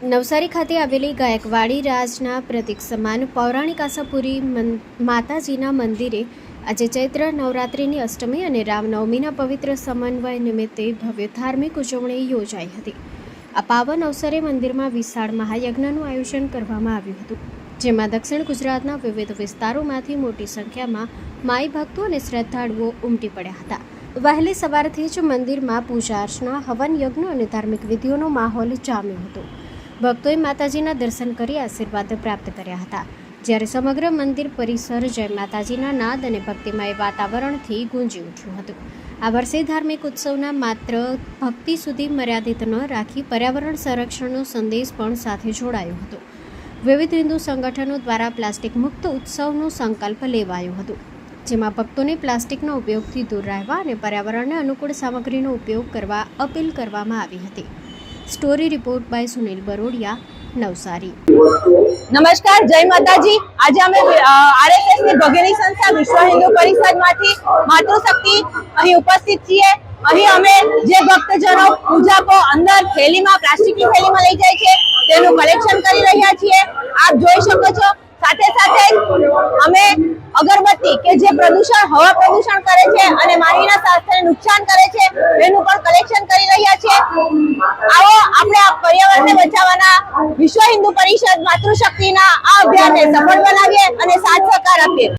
નવસારી ખાતે આવેલી ગાયકવાડી રાજના પ્રતીક સમાન પૌરાણિક આશાપુરી માતાજીના મંદિરે આજે ચૈત્ર નવરાત્રિની અષ્ટમી અને રામનવમીના પવિત્ર સમન્વય નિમિત્તે ભવ્ય ધાર્મિક ઉજવણી યોજાઈ હતી। આ પાવન અવસરે મંદિરમાં વિશાળ મહાયજ્ઞનું આયોજન કરવામાં આવ્યું હતું, જેમાં દક્ષિણ ગુજરાતના વિવિધ વિસ્તારોમાંથી મોટી સંખ્યામાં માઈ ભક્તો અને શ્રદ્ધાળુઓ ઉમટી પડ્યા હતા। વહેલી સવારથી જ મંદિરમાં પૂજા અર્ચના, હવન યજ્ઞ અને ધાર્મિક વિધિઓનો માહોલ જામ્યો હતો। ભક્તોએ માતાજીના દર્શન કરી આશીર્વાદ પ્રાપ્ત કર્યા હતા, જ્યારે સમગ્ર મંદિર પરિસર જય માતાજીના નાદ અને ભક્તિમય વાતાવરણથી ગુંજી ઉઠ્યું હતું। આ વર્ષે ધાર્મિક ઉત્સવના માત્ર ભક્તિ સુધી મર્યાદિત ન રાખી પર્યાવરણ સંરક્ષણનો સંદેશ પણ સાથે જોડાયો હતો। વિવિધ હિન્દુ સંગઠનો દ્વારા પ્લાસ્ટિક મુક્ત ઉત્સવનો સંકલ્પ લેવાયો હતો, જેમાં ભક્તોને પ્લાસ્ટિકના ઉપયોગથી દૂર રહેવા અને પર્યાવરણને અનુકૂળ સામગ્રીનો ઉપયોગ કરવા અપીલ કરવામાં આવી હતી। Story report by Sunil Barodiya, Navsari. નમસ્કાર, જય માતાજી। આજે અમે આરએસએસ ની ભગીની સંસ્થા વિશ્વ હિન્દુ પરિષદમાંથી માતૃશક્તિ અહીં ઉપસ્થિત છીએ। અહીં અમે જે ભક્તજનો પૂજાપો અંદર થેલીમાં, પ્લાસ્ટિકની થેલીમાં લઈ જાય છે તેનું કલેક્શન કરી રહ્યા છીએ। આપ જોઈ શકો છો। સાથે સાથે અમે અગરબત્તી કે જે પ્રદૂષણ, હવા પ્રદૂષણ કરે છે અને માનવીના સ્વાસ્થ્યને નુકસાન કરે છે એનું પણ કલેક્શન કરી રહ્યા છીએ। આવો આપણે આ પર્યાવરણને બચાવવાના વિશ્વ હિન્દુ પરિષદ માતૃશક્તિના આ અભિયાનને સફળ બનાવીએ અને સાથ સહકાર આપીએ।